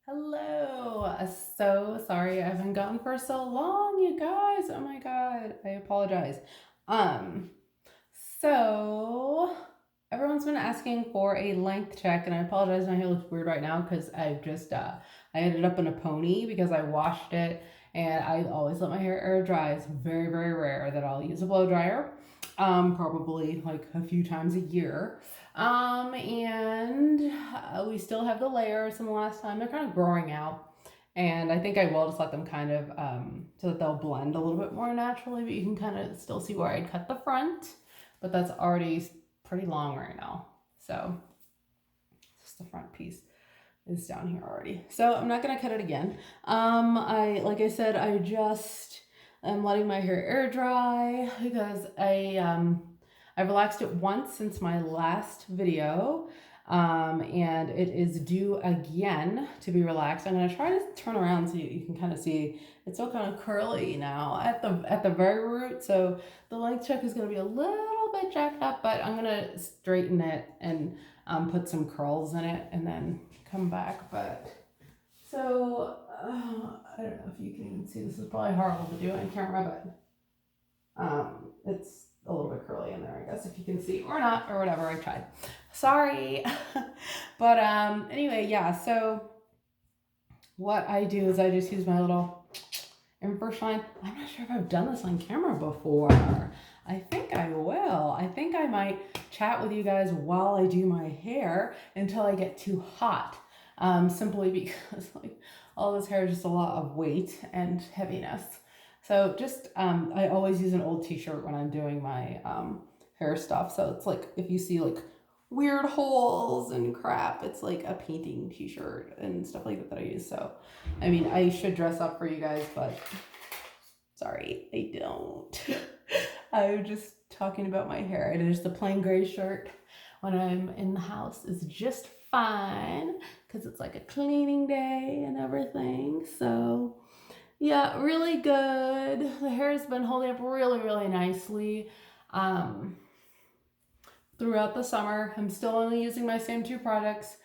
Hello. So sorry I haven't gone for so long, you guys. Oh my god. I apologize. Um, so everyone's been asking for a length check, and I apologize my hair looks weird right now because I've just I ended up in a pony because I washed it, and I always let my hair air dry. It's very, very rare that I'll use a blow dryer. Probably like a few times a year. And we still have the layers from the last time. They're kind of growing out. And I think I will just let them kind of, so that they'll blend a little bit more naturally, but you can kind of still see where I cut the front, but that's already pretty long right now. So just the front piece is down here already. So I'm not going to cut it again. Like I said, I just am letting my hair air dry because I relaxed it once since my last video. And it is due again to be relaxed. I'm going to try to turn around so you can kind of see it's all kind of curly now at the very root. So the length check is going to be a little bit jacked up, but I'm going to straighten it and put some curls in it and then come back. But so I don't know if you can even see, this is probably horrible to do on camera, but it's a little bit curly in there, I guess, if you can see, or not, or whatever. I tried, sorry. But anyway, yeah, so what I do is I just use my little Shine. I'm not sure if I've done this on camera before. I think I will. I think I might chat with you guys while I do my hair until I get too hot. Simply because like all this hair is just a lot of weight and heaviness. So just, I always use an old t-shirt when I'm doing my hair stuff. So it's like, if you see like weird holes and crap, it's like a painting t-shirt and stuff like that I use. So, I mean, I should dress up for you guys, but sorry, I don't. I'm just talking about my hair. It is the plain gray shirt when I'm in the house is just fine because it's like a cleaning day and everything. So yeah, really good. The hair has been holding up really, really nicely throughout the summer. I'm still only using my same two products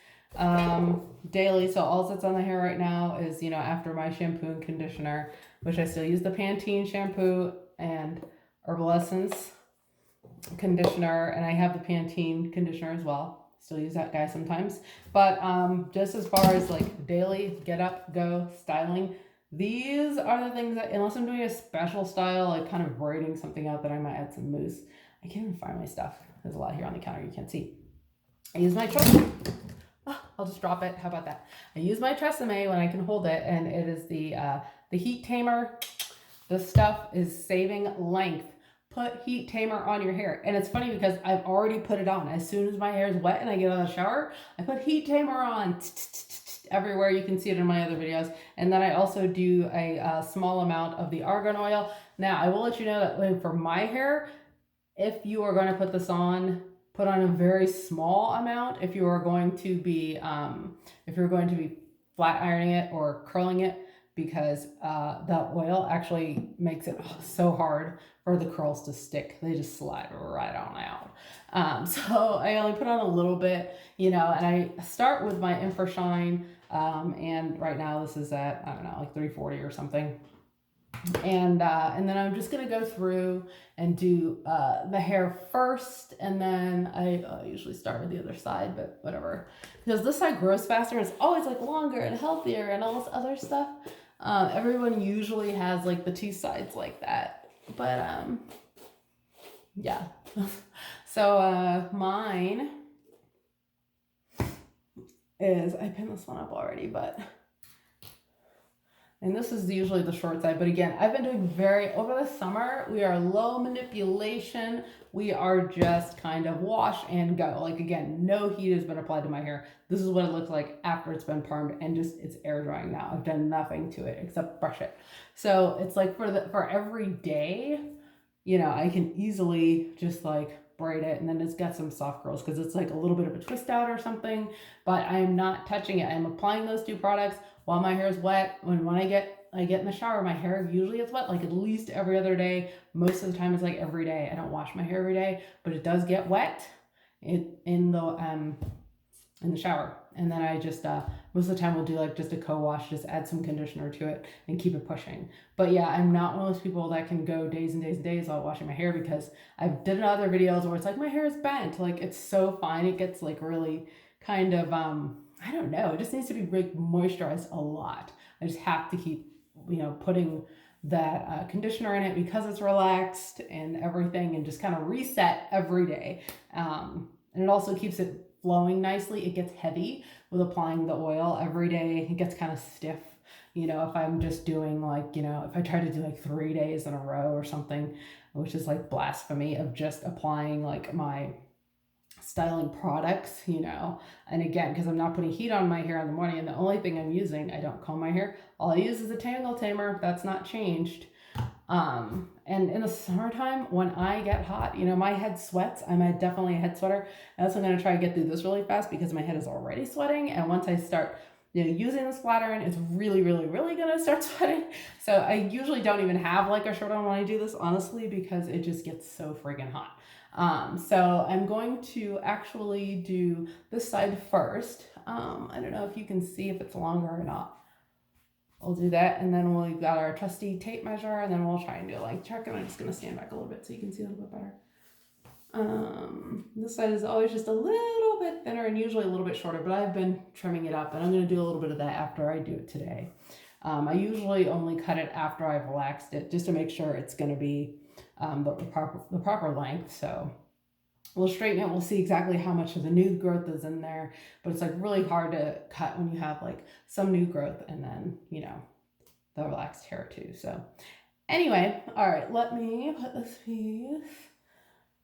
daily. So all that's on the hair right now is, after my shampoo and conditioner, which I still use the Pantene shampoo and Herbal Essence conditioner, and I have the Pantene conditioner as well. Still use that guy sometimes. But just as far as like daily get up, go styling, these are the things that, unless I'm doing a special style, like kind of braiding something out, that I might add some mousse. I can't even find my stuff. There's a lot here on the counter you can't see. I use my Tresemme. Oh, I'll just drop it. How about that? I use my Tresemme when I can hold it, and it is the heat tamer. This stuff is saving length. Put heat tamer on your hair. And it's funny because I've already put it on. As soon as my hair is wet and I get out of the shower, I put heat tamer on everywhere. You can see it in my other videos. And then I also do a small amount of the argan oil. Now, I will let you know that for my hair, if you are going to put this on, put on a very small amount. If you are going to be flat ironing it or curling it, because the oil actually makes it so hard for the curls to stick. They just slide right on out. So I only put on a little bit, and I start with my Shine, and right now this is at, I don't know, like 340 or something. And then I'm just gonna go through and do the hair first, and then I usually start with the other side, but whatever, because this side grows faster and it's always like longer and healthier and all this other stuff. Everyone usually has like the two sides like that, but yeah. So mine is, I pinned this one up already, and this is usually the short side, but again, I've been doing over the summer, we are low manipulation. We are just kind of wash and go. Like, again, no heat has been applied to my hair. This is what it looks like after it's been permed, and just, it's air drying now. I've done nothing to it except brush it. So it's like for every day, I can easily just like braid it, and then it's got some soft curls because it's like a little bit of a twist out or something, but I am not touching it. I'm applying those two products while my hair is wet. When I get in the shower, my hair usually is wet, like at least every other day. Most of the time it's like every day. I don't wash my hair every day, but it does get wet in the shower. And then I just most of the time we'll do like just a co-wash, just add some conditioner to it and keep it pushing. But yeah, I'm not one of those people that can go days and days and days without washing my hair, because I've done other videos where it's like my hair is bent, like it's so fine, it gets like really kind of I don't know, it just needs to be like moisturized a lot. I just have to keep, you know, putting that conditioner in it because it's relaxed and everything, and just kind of reset every day. And it also keeps it flowing nicely. It gets heavy with applying the oil every day. It gets kind of stiff. You know, if I'm just doing like, you know, if I try to do like 3 days in a row or something, which is like blasphemy of just applying like my styling products, you know, and again, because I'm not putting heat on my hair in the morning, and the only thing I'm using, I don't comb my hair, all I use is a tangle tamer. That's not changed. And in the summertime, when I get hot, you know, my head sweats. I'm definitely a head sweater. And that's why I'm going to try to get through this really fast, because my head is already sweating. And once I start, you know, using the splattering, it's really, really, really going to start sweating. So I usually don't even have like a shirt on when I do this, honestly, because it just gets so friggin' hot. So I'm going to actually do this side first. I don't know if you can see if it's longer or not. We'll do that, and then we've got our trusty tape measure, and then we'll try and do a length check. And I'm just going to stand back a little bit so you can see a little bit better. This side is always just a little bit thinner and usually a little bit shorter, but I've been trimming it up, and I'm going to do a little bit of that after I do it today. I usually only cut it after I've relaxed it, just to make sure it's going to be the proper length. So we'll straighten it. We'll see exactly how much of the new growth is in there, but it's like really hard to cut when you have like some new growth and then, you know, the relaxed hair too. So anyway, all right, let me put this piece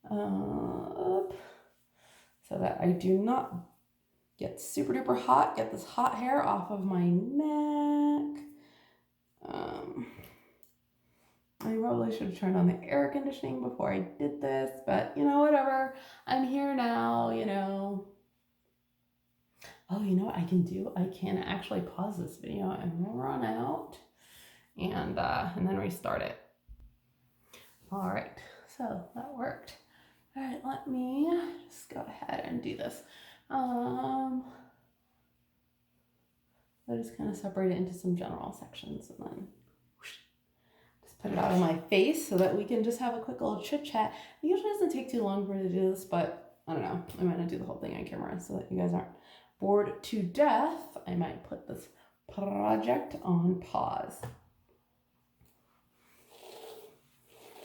up so that I do not get super duper hot, get this hot hair off of my neck. I probably should have turned on the air conditioning before I did this, but you know, whatever. I'm here now, you know. Oh, you know what I can do? I can actually pause this video and run out and then restart it. All right, so that worked. All right, let me just go ahead and do this. I just kind of separate it into some general sections and then put it out of my face so that we can just have a quick little chit chat. It usually doesn't take too long for me to do this, but I don't know. I might not do the whole thing on camera so that you guys aren't bored to death. I might put this project on pause.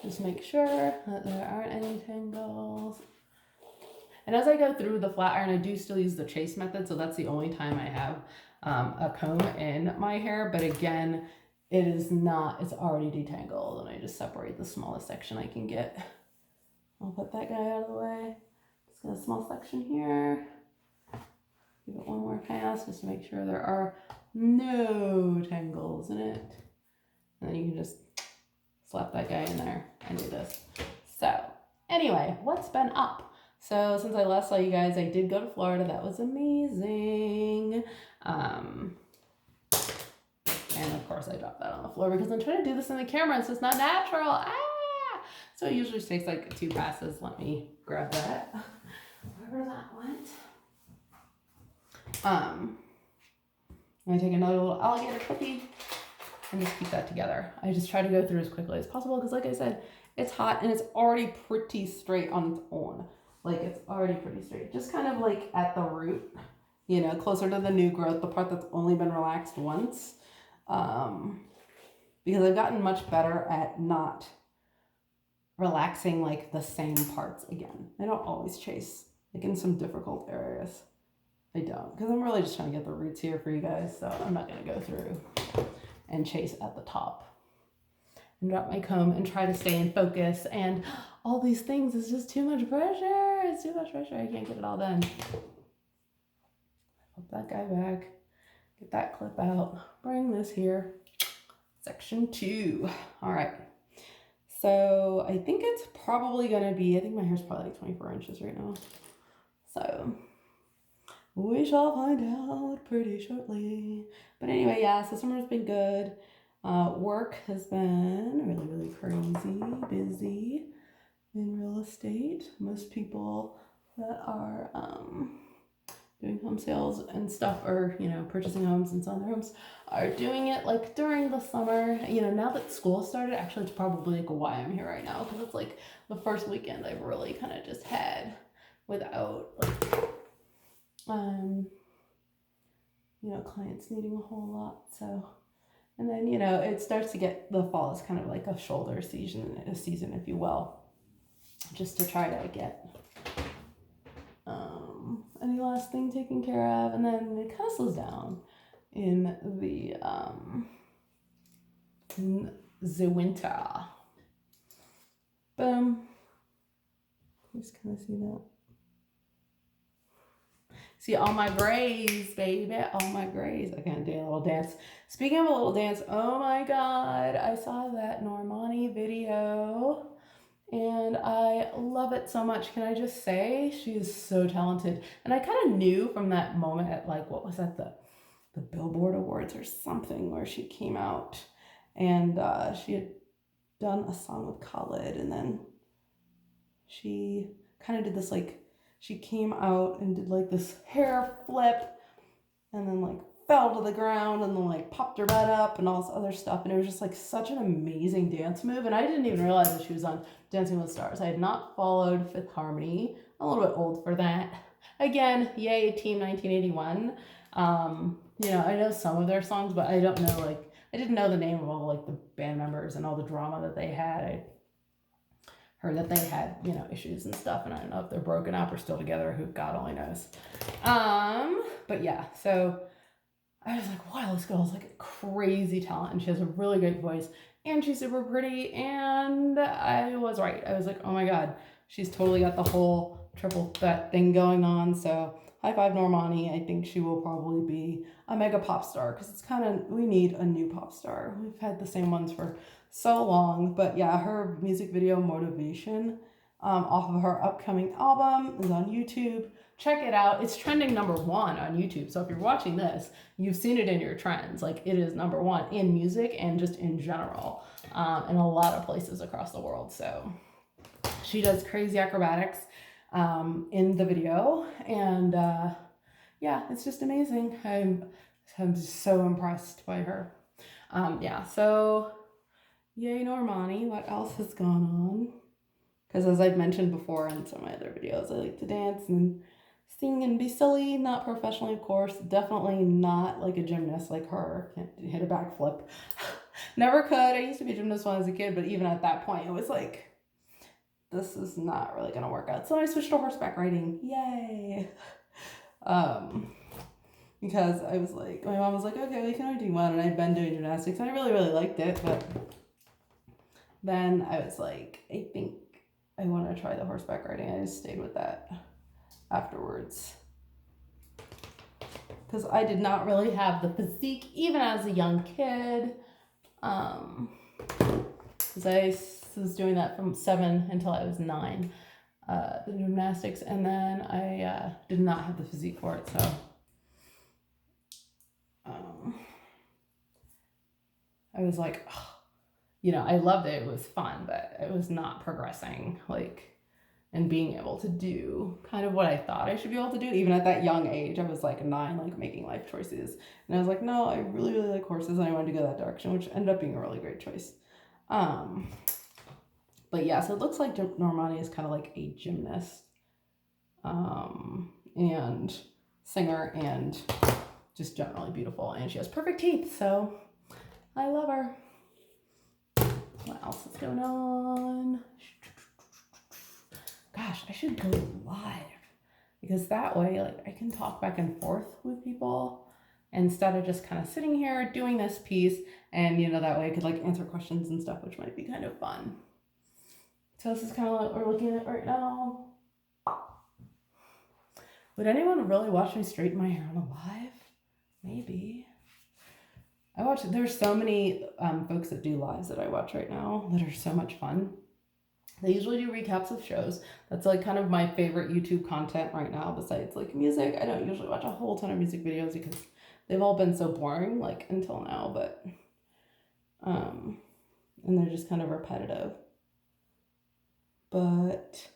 Just make sure that there aren't any tangles. And as I go through the flat iron, I do still use the chase method, so that's the only time I have a comb in my hair. But again, it is not, it's already detangled, and I just separate the smallest section I can get. I'll put that guy out of the way. Just got a small section here. Give it one more pass just to make sure there are no tangles in it. And then you can just slap that guy in there and do this. So anyway, what's been up? So since I last saw you guys, I did go to Florida. That was amazing. And of course I dropped that on the floor because I'm trying to do this in the camera and so it's not natural. Ah! So it usually takes like 2 passes. Let me grab that. Wherever that went. I'm gonna take another little alligator cookie and just keep that together. I just try to go through as quickly as possible because like I said, it's hot and it's already pretty straight on its own. Like it's already pretty straight. Just kind of like at the root, you know, closer to the new growth, the part that's only been relaxed once. Because I've gotten much better at not relaxing like the same parts again. I don't always chase, like in some difficult areas. I don't, because I'm really just trying to get the roots here for you guys, so I'm not going to go through and chase at the top and drop my comb and try to stay in focus, and all these things is just too much pressure. It's too much pressure. I can't get it all done. Put that guy back, get that clip out, bring this here. Section 2. All right. So I think it's probably going to be, I think my hair's probably like 24 inches right now. So we shall find out pretty shortly. But anyway, yeah, so summer's been good. Work has been really, really crazy, busy in real estate. Most people that are doing home sales and stuff, or purchasing homes and selling their homes, are doing it like during the summer. Now that school started, actually it's probably like why I'm here right now, because it's like the first weekend I've really kind of just had without like clients needing a whole lot. So, and then it starts to get, the fall is kind of like a shoulder season, if you will, just to try to get any last thing taken care of, and then it kind of slows down in the winter. Boom. Just kind of see that. See all my grays, baby, all my grays. I can't do a little dance. Speaking of a little dance, oh my God, I saw that Normani video and I love it so much. Can I just say, she is so talented. And I kind of knew from that moment at like, what was that, the Billboard Awards or something, where she came out and she had done a song with Khalid, and then she kind of did this like, she came out and did like this hair flip and then like fell to the ground and then like popped her butt up and all this other stuff. And it was just like such an amazing dance move. And I didn't even realize that she was on Dancing with the Stars. I had not followed Fifth Harmony. I'm a little bit old for that. Again, yay, Team 1981. I know some of their songs, but I don't know, like, I didn't know the name of all like the band members and all the drama that they had. I heard that they had, issues and stuff, and I don't know if they're broken up or still together, who God only knows. But yeah, so I was like, wow, this girl's like a crazy talent, and she has a really great voice, and she's super pretty, and I was right. I was like, oh my God, she's totally got the whole triple threat thing going on. So high five, Normani. I think she will probably be a mega pop star, because it's kind of, we need a new pop star. We've had the same ones for so long. But yeah, her music video Motivation, off of her upcoming album, is on YouTube. Check it out. It's trending #1 on YouTube. So if you're watching this, you've seen it in your trends. Like, it is #1 in music and just in general, in a lot of places across the world. So she does crazy acrobatics in the video, and yeah, it's just amazing. I'm just so impressed by her. So yay, Normani. What else has gone on? Because as I've mentioned before in some of my other videos, I like to dance and sing and be silly. Not professionally, of course. Definitely not like a gymnast like her. Can't hit a backflip. Never could. I used to be a gymnast when I was a kid, but even at that point, it was like, this is not really going to work out. So I switched to horseback riding. Yay. Because I was like, my mom was like, okay, we can only do one. And I'd been doing gymnastics and I really, really liked it. But then I was like, I think I want to try the horseback riding. I just stayed with that afterwards, because I did not really have the physique even as a young kid, because I was doing that from 7 until I was 9, the gymnastics, and then I did not have the physique for it. So I was like, oh, I loved it. It was fun, but it was not progressing, like, and being able to do kind of what I thought I should be able to do. Even at that young age, I was like 9, like making life choices. And I was like, no, I really, really like horses, and I wanted to go that direction, which ended up being a really great choice. But yeah, so it looks like Normani is kind of like a gymnast, and singer, and just generally beautiful. And she has perfect teeth, so I love her. What else is going on? Gosh, I should go live, because that way, like, I can talk back and forth with people instead of just kind of sitting here doing this piece, and that way I could like answer questions and stuff, which might be kind of fun. So this is kind of what we're looking at right now. Would anyone really watch me straighten my hair on a live? Maybe. There's so many folks that do lives that I watch right now that are so much fun. They usually do recaps of shows. That's like kind of my favorite YouTube content right now, besides like music. I don't usually watch a whole ton of music videos because they've all been so boring, like, until now, but and they're just kind of repetitive. But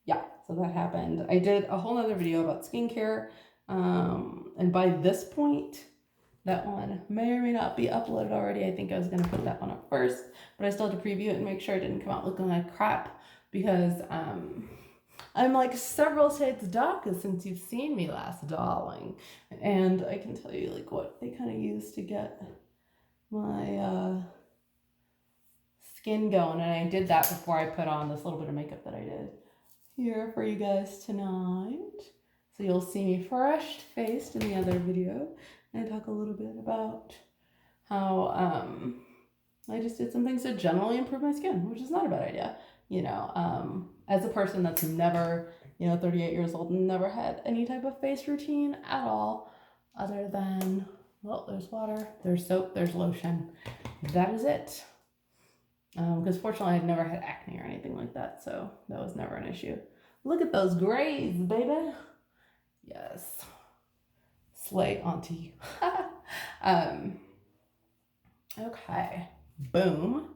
yeah, so that happened. I did a whole nother video about skincare And by this point, that one may or may not be uploaded already. I think I was going to put that one up first, but I still had to preview it and make sure it didn't come out looking like crap because I'm like several shades darker since you've seen me last, darling. And I can tell you like what they kind of use to get my skin going. And I did that before I put on this little bit of makeup that I did here for you guys tonight. So you'll see me fresh faced in the other video. And I talk a little bit about how I just did some things to generally improve my skin, which is not a bad idea. You know, as a person that's never, 38 years old and never had any type of face routine at all, other than, well, there's water, there's soap, there's lotion. That is it. Because fortunately I'd never had acne or anything like that, so that was never an issue. Look at those grays, baby. Yes. Slay auntie. Okay. Boom.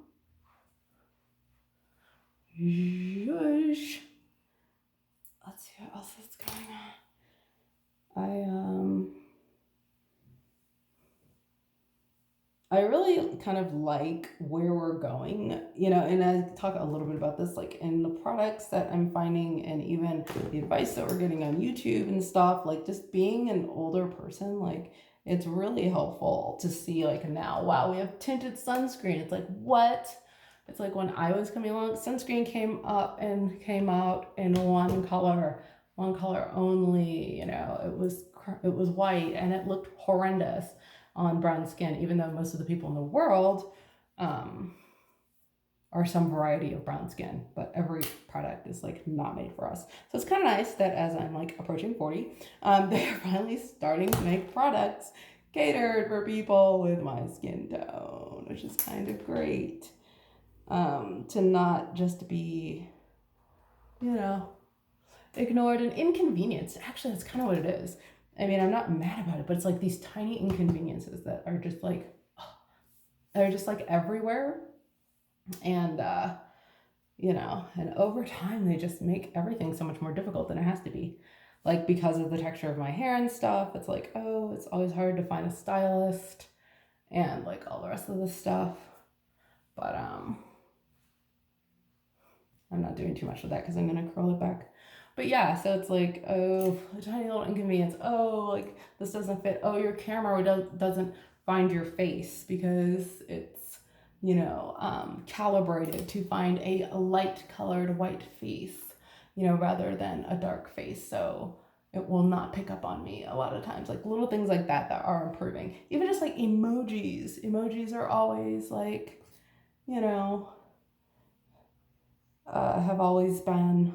Zhush. Let's see what else is going on. I really kind of like where we're going, and I talk a little bit about this, like in the products that I'm finding and even the advice that we're getting on YouTube and stuff, like just being an older person, like it's really helpful to see like now, wow, we have tinted sunscreen. It's like, what? It's like when I was coming along, sunscreen came up and came out in one color only, it was white and it looked horrendous on brown skin, even though most of the people in the world are some variety of brown skin, but every product is like not made for us. So it's kind of nice that as I'm like approaching 40, they're finally starting to make products catered for people with my skin tone, which is kind of great. To not just be, ignored and inconvenienced. Actually, that's kind of what it is. I mean, I'm not mad about it, but it's like these tiny inconveniences that are just like, they're just like everywhere. And, and over time, they just make everything so much more difficult than it has to be. Like, because of the texture of my hair and stuff, it's like, oh, it's always hard to find a stylist and like all the rest of this stuff. But, I'm not doing too much with that because I'm going to curl it back. But yeah, so it's like, oh, a tiny little inconvenience. Oh, like this doesn't fit. Oh, your camera doesn't find your face because it's, calibrated to find a light colored white face, rather than a dark face. So it will not pick up on me a lot of times. Like little things like that are improving. Even just like emojis. Emojis are always like, have always been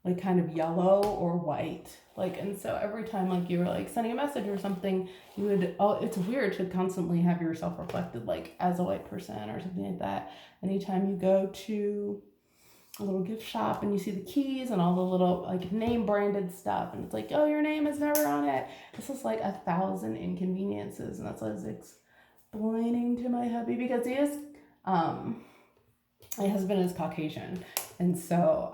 like kind of yellow or white, like, and so every time like you were like sending a message or something, you would, it's weird to constantly have yourself reflected like as a white person or something like that. Anytime you go to a little gift shop and you see the keys and all the little like name branded stuff and it's like, oh, your name is never on it, this is like 1,000 inconveniences. And that's what I was explaining to my hubby, because he is my husband is Caucasian, and so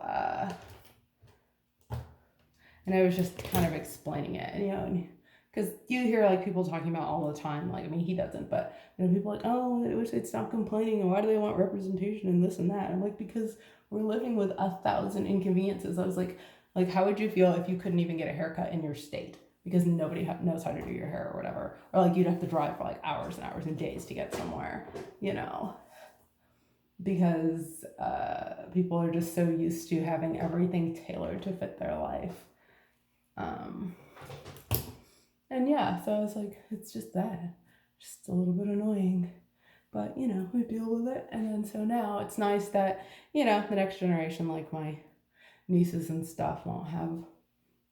and I was just kind of explaining it, because you hear like people talking about all the time, like, I mean, he doesn't, but people are like, oh, I wish they'd stop complaining, and why do they want representation and this and that? I'm like, because we're living with 1,000 inconveniences. I was like, how would you feel if you couldn't even get a haircut in your state because nobody knows how to do your hair or whatever, or like you'd have to drive for like hours and hours and days to get somewhere, because people are just so used to having everything tailored to fit their life. And yeah, so I was like, it's just that, just a little bit annoying, but we deal with it. And then so now it's nice that, the next generation, like my nieces and stuff, won't have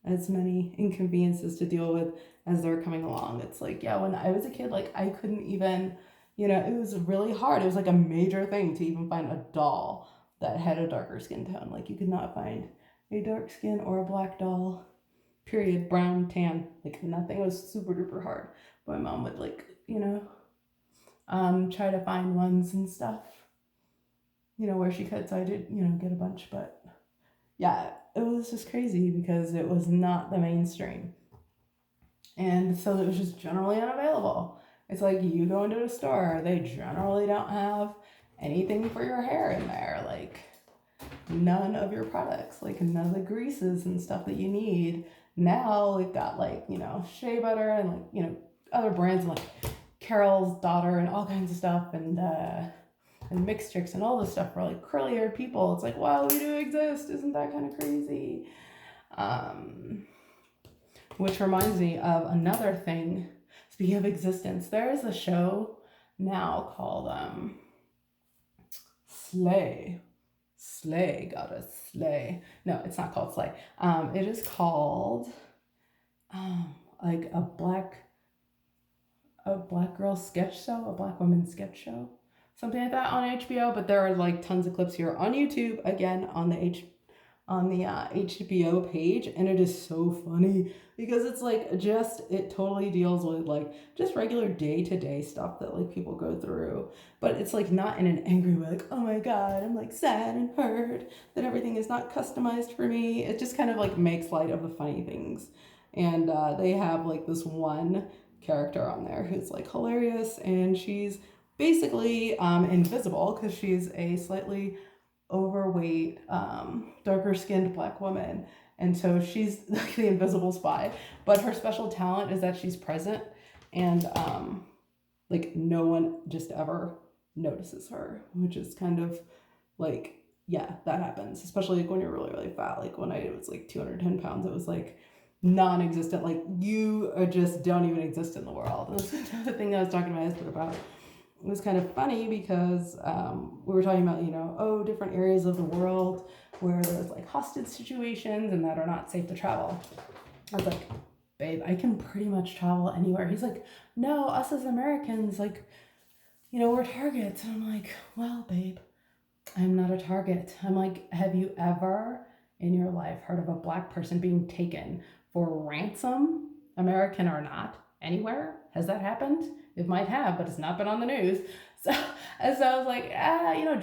as many inconveniences to deal with as they're coming along. It's like, yeah, when I was a kid, like I couldn't even, it was really hard. It was like a major thing to even find a doll that had a darker skin tone. Like you could not find a dark skin or a black doll, period, brown, tan, like nothing. It was super duper hard. My mom would like, try to find ones and stuff, where she could. So I did, get a bunch, but yeah, it was just crazy because it was not the mainstream. And so it was just generally unavailable. It's like you go into a store, they generally don't have anything for your hair in there. Like none of your products, like none of the greases and stuff that you need. Now we've got like, shea butter and like, other brands like Carol's Daughter and all kinds of stuff and mixed chicks and all this stuff for like curly haired people. It's like, wow, we do exist. Isn't that kind of crazy? Which reminds me of another thing. Speaking of existence, there is a show now called Slay. Slay, gotta slay. No, it's not called Slay. It is called like a black girl sketch show, a black woman sketch show, something like that on HBO. But there are like tons of clips here on YouTube, again on the HBO page, and it is so funny because it's like it totally deals with like just regular day-to-day stuff that like people go through, but it's like not in an angry way, like, oh my god, I'm like sad and hurt that everything is not customized for me. It just kind of like makes light of the funny things. And they have like this one character on there who's like hilarious, and she's basically invisible because she's a slightly overweight, darker skinned black woman. And so she's like the invisible spy, but her special talent is that she's present, and like no one just ever notices her, which is kind of like, yeah, that happens, especially like when you're really, really fat. Like when I was like 210 pounds, it was like non-existent. Like you just don't even exist in the world. And that's another thing I was talking to my husband about. It was kind of funny because we were talking about, different areas of the world where there's like hostage situations and that are not safe to travel. I was like, babe, I can pretty much travel anywhere. He's like, no, us as Americans, like, we're targets. And I'm like, well, babe, I'm not a target. I'm like, have you ever in your life heard of a black person being taken for ransom, American or not, anywhere? Has that happened? It might have, but it's not been on the news. So I was like,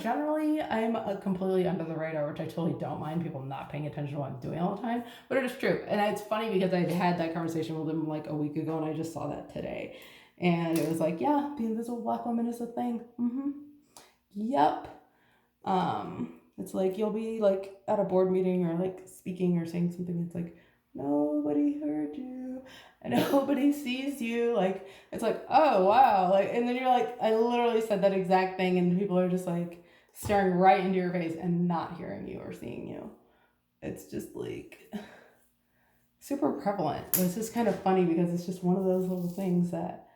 generally I'm completely under the radar, which I totally don't mind people not paying attention to what I'm doing all the time. But it is true. And it's funny because I had that conversation with him like a week ago, and I just saw that today. And it was like, yeah, the invisible black woman is a thing. Yep. It's like you'll be like at a board meeting or like speaking or saying something. It's like, nobody heard you and nobody sees you. Like, it's like, oh wow. Like, and then you're like, I literally said that exact thing, and people are just like staring right into your face and not hearing you or seeing you. It's just like super prevalent. It's just kind of funny because it's just one of those little things that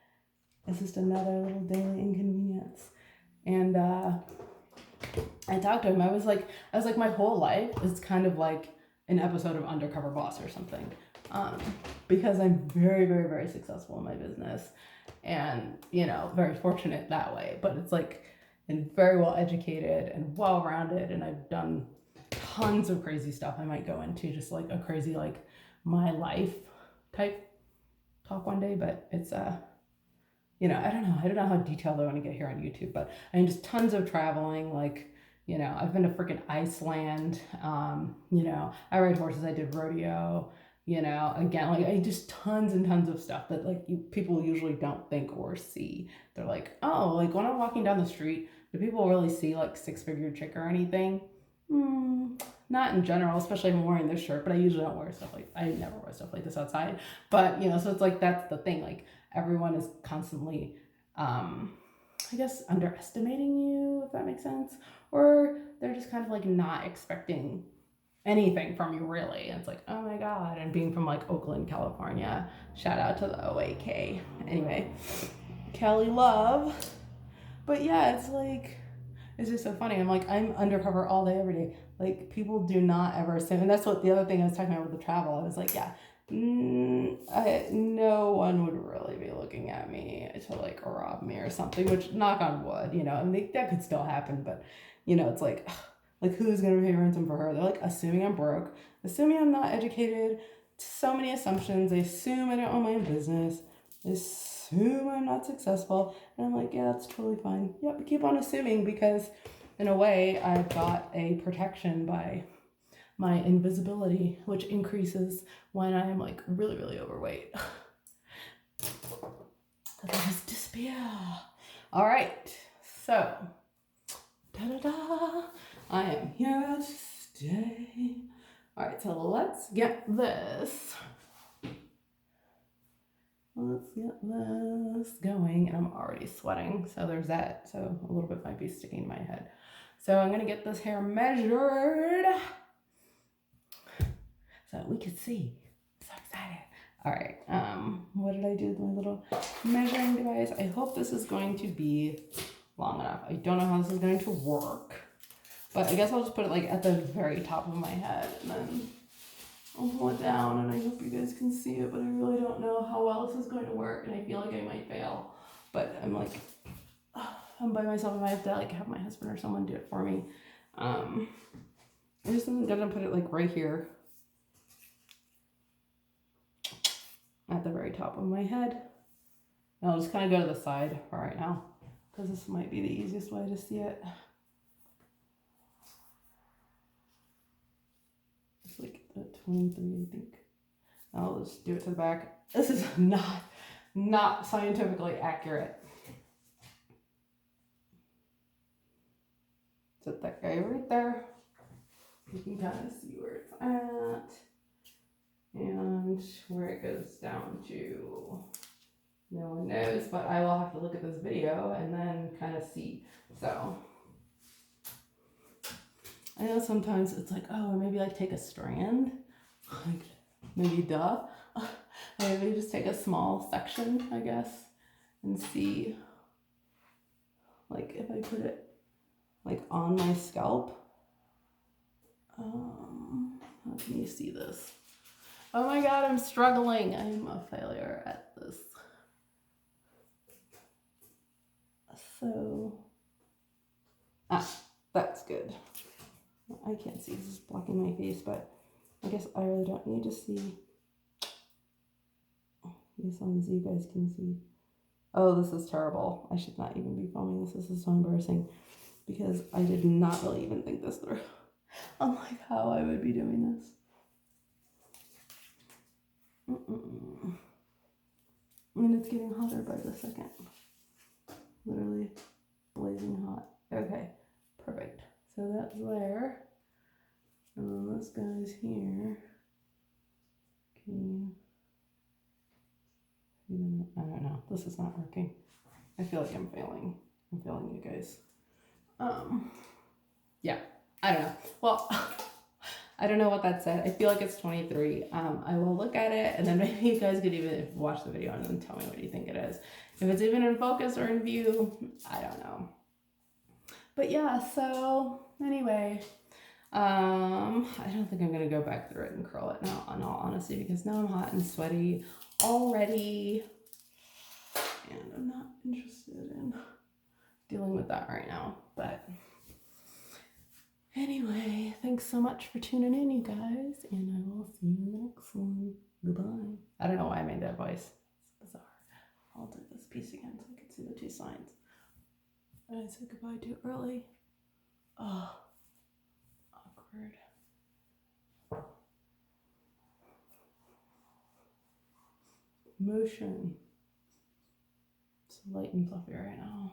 it's just another little daily inconvenience. And I talked to him. I was like, my whole life is kind of like an episode of Undercover Boss or something, because I'm very, very, very successful in my business, and very fortunate that way. But it's like, and very well educated and well rounded, and I've done tons of crazy stuff. I might go into just like a crazy like my life type talk one day, but it's I don't know how detailed I want to get here on YouTube, but I mean, just tons of traveling, like, I've been to freaking Iceland, I ride horses, I did rodeo, again, like, I just tons and tons of stuff that, like, people usually don't think or see. They're like, oh, like, when I'm walking down the street, do people really see, like, six-figure chick or anything? Not in general, especially if I'm wearing this shirt, but I usually don't wear stuff like, I never wear stuff like this outside, but, so it's like, that's the thing, like, everyone is constantly, I guess, underestimating you, if that makes sense, or they're just kind of like not expecting anything from you, really. And it's like, oh my god. And being from like Oakland, California, shout out to the OAK. Anyway, Kelly Love. But yeah, it's like, it's just so funny. I'm like, I'm undercover all day, every day. Like, people do not ever assume, and that's what the other thing I was talking about with the travel. I was like, yeah, no one would really be looking at me to like rob me or something, which, knock on wood, I mean, that could still happen, but it's like who's gonna pay ransom for her? They're like assuming I'm broke, assuming I'm not educated, so many assumptions. They assume I don't own my own business, they assume I'm not successful, and I'm like, yeah, that's totally fine. Yep, keep on assuming, because in a way I've got a protection by my invisibility, which increases when I am like really, really overweight. that they just disappear. All right, so da-da-da, I am here to stay. All right, so let's get this. Let's get this going, and I'm already sweating, so there's that. So a little bit might be sticking to my head. So I'm gonna get this hair measured so we can see. I'm so excited. All right, what did I do with my little measuring device? I hope this is going to be long enough. I don't know how this is going to work, but I guess I'll just put it like at the very top of my head, and then I'll pull it down, and I hope you guys can see it, but I really don't know how well this is going to work, and I feel like I might fail, but I'm like, I'm by myself, and I have to like have my husband or someone do it for me. I'm just gonna put it like right here at the very top of my head. And I'll just kind of go to the side for right now, because this might be the easiest way to see it. It's like at 23, I think. I'll just do it to the back. This is not scientifically accurate. Set that guy right there. You can kind of see where it's at and where it goes down to. No one knows, but I will have to look at this video and then kind of see. So I know sometimes it's like, oh, or maybe like take a strand, like maybe duh. Maybe just take a small section, I guess, and see, like if I put it like on my scalp. How can you see this? Oh my God, I'm struggling. I'm a failure at this. So, that's good. I can't see, this is blocking my face, but I guess I really don't need to see. As long as you guys can see. Oh, this is terrible. I should not even be filming this. This is so embarrassing because I did not really even think this through. I'm like, how I would be doing this. And it's getting hotter by the second. Literally blazing hot. Okay, perfect. So that's there. And then this guy's here. I don't know. This is not working. I feel like I'm failing. I'm failing you guys. Yeah, I don't know. Well, I don't know what that said. I feel like it's 23. I will look at it, and then maybe you guys could even watch the video and then tell me what you think it is. If it's even in focus or in view, I don't know. But yeah, so anyway, I don't think I'm gonna go back through it and curl it now, in all honesty, because now I'm hot and sweaty already, and I'm not interested in dealing with that right now. But anyway, thanks so much for tuning in, you guys, and I will see you in the next one. Goodbye. I don't know why I made that voice. It's bizarre. I'll do this piece again so I can see the two signs. And I said goodbye too early. Oh, awkward. Motion. It's light and fluffy right now.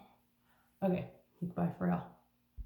Okay, goodbye for real.